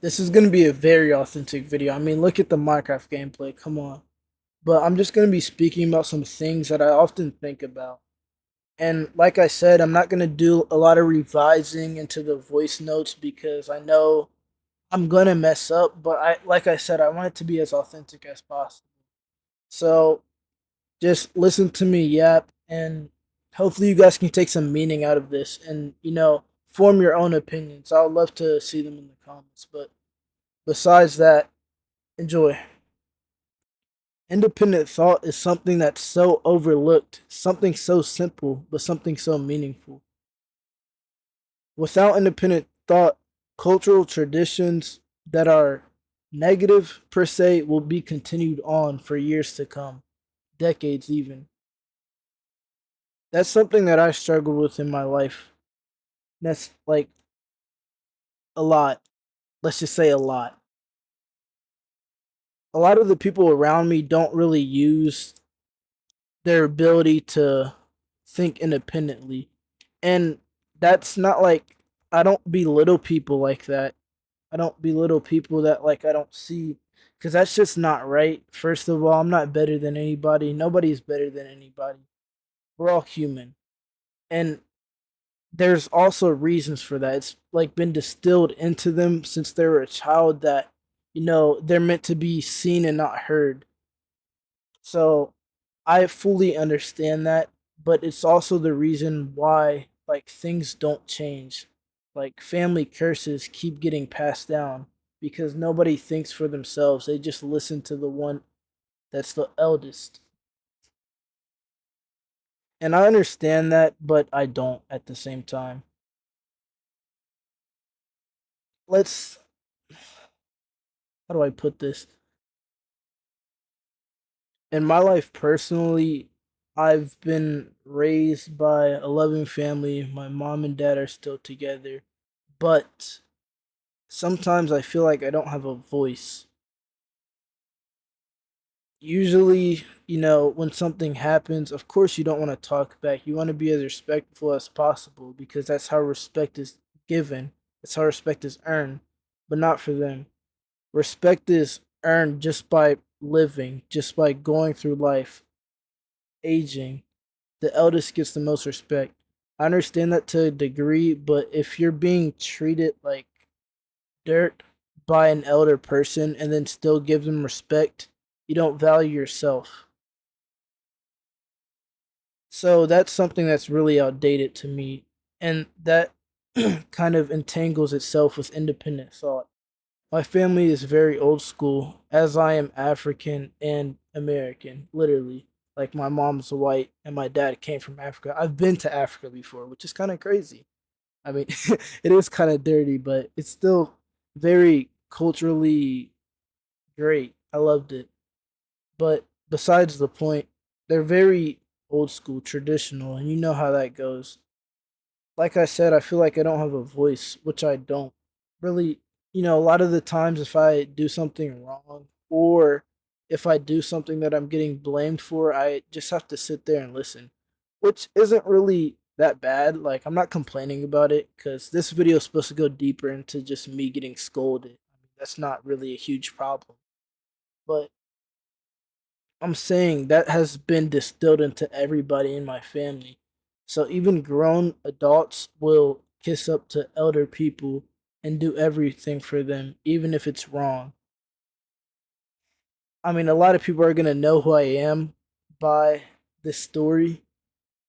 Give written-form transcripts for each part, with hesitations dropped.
This is going to be a very authentic video. I mean, look at the Minecraft gameplay. Come on. But I'm just going to be speaking about some things that I often think about. And like I said, I'm not going to do a lot of revising into the voice notes because I know I'm going to mess up, but like I said, I want it to be as authentic as possible. So, just listen to me yap and hopefully you guys can take some meaning out of this and, form your own opinions. I would love to see them in the comments, but besides that, enjoy. Independent thought is something that's so overlooked, something so simple, but something so meaningful. Without independent thought, cultural traditions that are negative per se will be continued on for years to come, decades even. That's something that I struggled with in my life. That's like a lot. Let's just say a lot. A lot of the people around me don't really use their ability to think independently. And that's not like I don't belittle people like that. I don't belittle people that like I don't see cuz that's just not right. First of all, I'm not better than anybody. Nobody's better than anybody. We're all human. And there's also reasons for that. It's like been distilled into them since they were a child that they're meant to be seen and not heard. So I fully understand that, but it's also the reason why like things don't change. Like family curses keep getting passed down because nobody thinks for themselves. They just listen to the one that's the eldest. And I understand that, but I don't at the same time. Let's How do I put this? In my life personally, I've been raised by a loving family. My mom and dad are still together, but sometimes I feel like I don't have a voice. Usually, when something happens, of course you don't want to talk back. You want to be as respectful as possible because that's how respect is given. That's how respect is earned, but not for them. Respect is earned just by living, just by going through life, aging. The eldest gets the most respect. I understand that to a degree, but if you're being treated like dirt by an elder person and then still give them respect, you don't value yourself. So that's something that's really outdated to me. And that kind of entangles itself with independent thought. My family is very old school, as I am African and American, literally. Like my mom's white and my dad came from Africa. I've been to Africa before, which is kind of crazy. I mean, it is kind of dirty, but it's still very culturally great. I loved it. But besides the point, they're very old school, traditional, and you know how that goes. Like I said, I feel like I don't have a voice, which I don't. Really, a lot of the times if I do something wrong or if I do something that I'm getting blamed for, I just have to sit there and listen, which isn't really that bad. Like, I'm not complaining about it because this video is supposed to go deeper into just me getting scolded. I mean, that's not really a huge problem. But I'm saying that has been distilled into everybody in my family. So even grown adults will kiss up to elder people and do everything for them, even if it's wrong. I mean, a lot of people are going to know who I am by this story,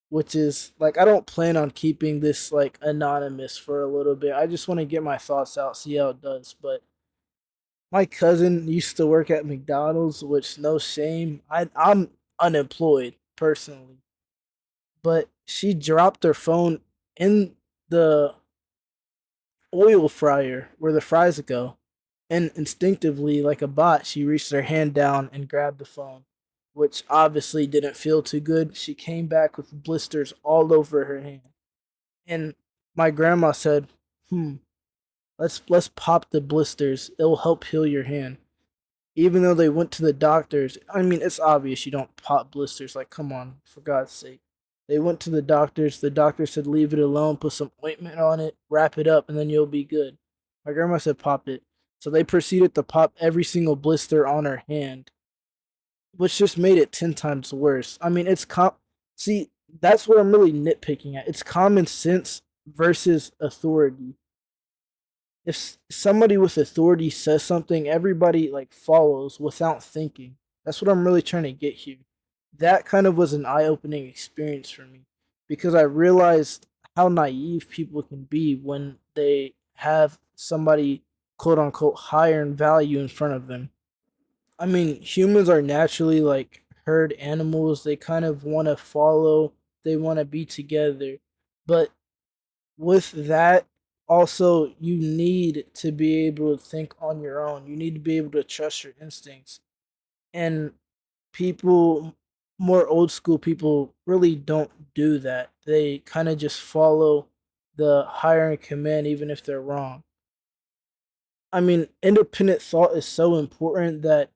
which is like, I don't plan on keeping this like anonymous for a little bit. I just want to get my thoughts out, see how it does. But my cousin used to work at McDonald's, which no shame. I'm unemployed personally, but she dropped her phone in the oil fryer where the fries go, and instinctively, like a bot, she reached her hand down and grabbed the phone, which obviously didn't feel too good. She came back with blisters all over her hand, and my grandma said, "Hmm, let's pop the blisters. It'll help heal your hand." Even though they went to the doctors, I mean, it's obvious you don't pop blisters. Like, come on, for God's sake. They went to the doctors. The doctor said, leave it alone, put some ointment on it, wrap it up, and then you'll be good. My grandma said, pop it. So they proceeded to pop every single blister on her hand, which just made it 10 times worse. I mean, see, that's what I'm really nitpicking at. It's common sense versus authority. If somebody with authority says something, everybody like follows without thinking. That's what I'm really trying to get here. That kind of was an eye-opening experience for me because I realized how naive people can be when they have somebody quote unquote higher in value in front of them. I mean, humans are naturally like herd animals. They kind of want to follow, they want to be together. But with that, also, you need to be able to think on your own. You need to be able to trust your instincts. And people, more old school people, really don't do that. They kind of just follow the higher in command, even if they're wrong. I mean, independent thought is so important that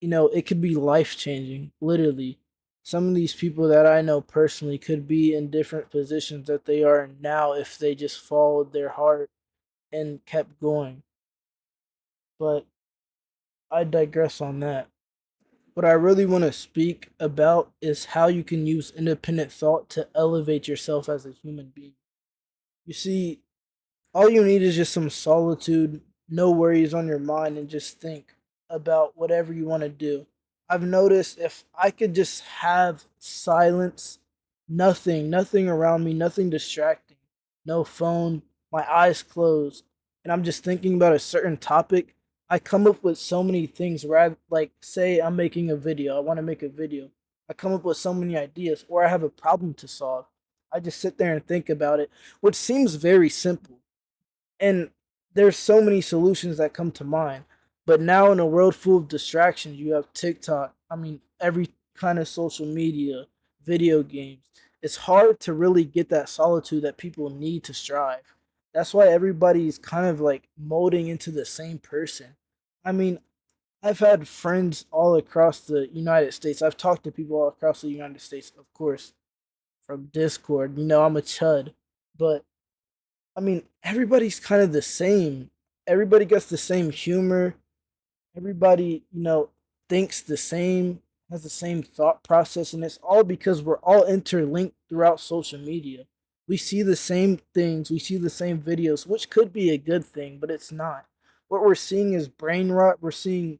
it could be life changing, literally. Some of these people that I know personally could be in different positions that they are now if they just followed their heart and kept going. But I digress on that. What I really want to speak about is how you can use independent thought to elevate yourself as a human being. You see, all you need is just some solitude, no worries on your mind, and just think about whatever you want to do. I've noticed if I could just have silence, nothing around me, nothing distracting, no phone, my eyes closed, and I'm just thinking about a certain topic, I come up with so many things where like, say I'm making a video, I want to make a video. I come up with so many ideas, or I have a problem to solve. I just sit there and think about it, which seems very simple, and there's so many solutions that come to mind. But now in a world full of distractions, you have TikTok. I mean, every kind of social media, video games. It's hard to really get that solitude that people need to strive. That's why everybody's kind of like molding into the same person. I mean, I've had friends all across the United States. I've talked to people all across the United States, of course, from Discord. I'm a chud, but I mean, everybody's kind of the same. Everybody gets the same humor. Everybody, thinks the same, has the same thought process, and it's all because we're all interlinked throughout social media. We see the same things, we see the same videos, which could be a good thing, but it's not. What we're seeing is brain rot. We're seeing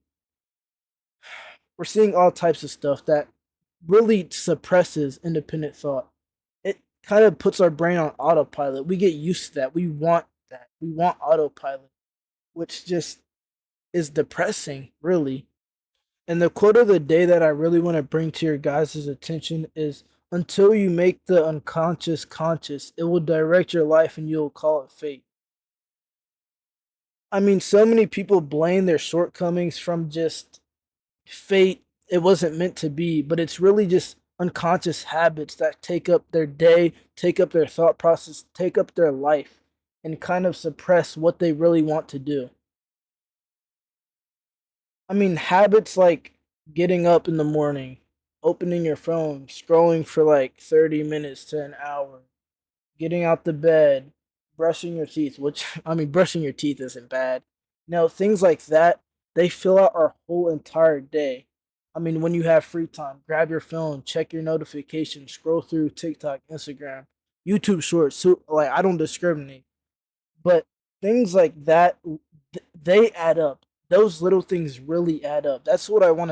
all types of stuff that really suppresses independent thought. It kind of puts our brain on autopilot. We get used to that. We want that. We want autopilot, which just is depressing, really. And the quote of the day that I really want to bring to your guys' attention is, until you make the unconscious conscious, it will direct your life and you'll call it fate. I mean, so many people blame their shortcomings from just fate. It wasn't meant to be, but it's really just unconscious habits that take up their day, take up their thought process, take up their life, and kind of suppress what they really want to do. I mean, habits like getting up in the morning, opening your phone, scrolling for like 30 minutes to an hour, getting out the bed, brushing your teeth, which, I mean, brushing your teeth isn't bad. Things like that, they fill out our whole entire day. I mean, when you have free time, grab your phone, check your notifications, scroll through TikTok, Instagram, YouTube Shorts. So, like, I don't discriminate. But things like that, they add up. Those little things really add up. That's what I want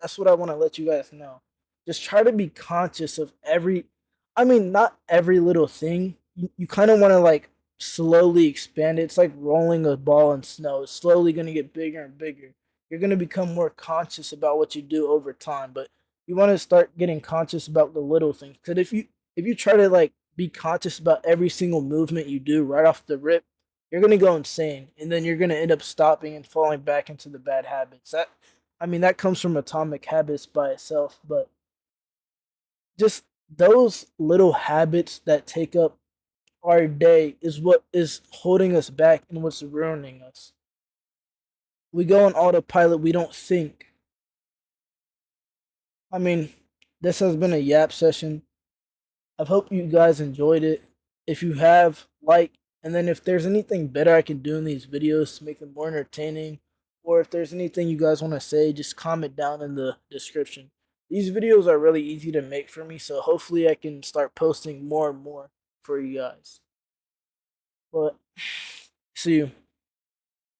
to let you guys know. Just try to be conscious of I mean, not every little thing. You kind of want to like slowly expand it. It's like rolling a ball in snow. It's slowly going to get bigger and bigger. You're going to become more conscious about what you do over time, but you want to start getting conscious about the little things. Cuz if you try to like be conscious about every single movement you do right off the rip, you're gonna go insane, and then you're gonna end up stopping and falling back into the bad habits. That comes from Atomic Habits by itself, but just those little habits that take up our day is what is holding us back and what's ruining us. We go on autopilot. We don't think. I mean, this has been a yap session. I hope you guys enjoyed it. If you have, like And then if there's anything better I can do in these videos to make them more entertaining, or if there's anything you guys want to say, just comment down in the description. These videos are really easy to make for me, so hopefully I can start posting more and more for you guys. But see you.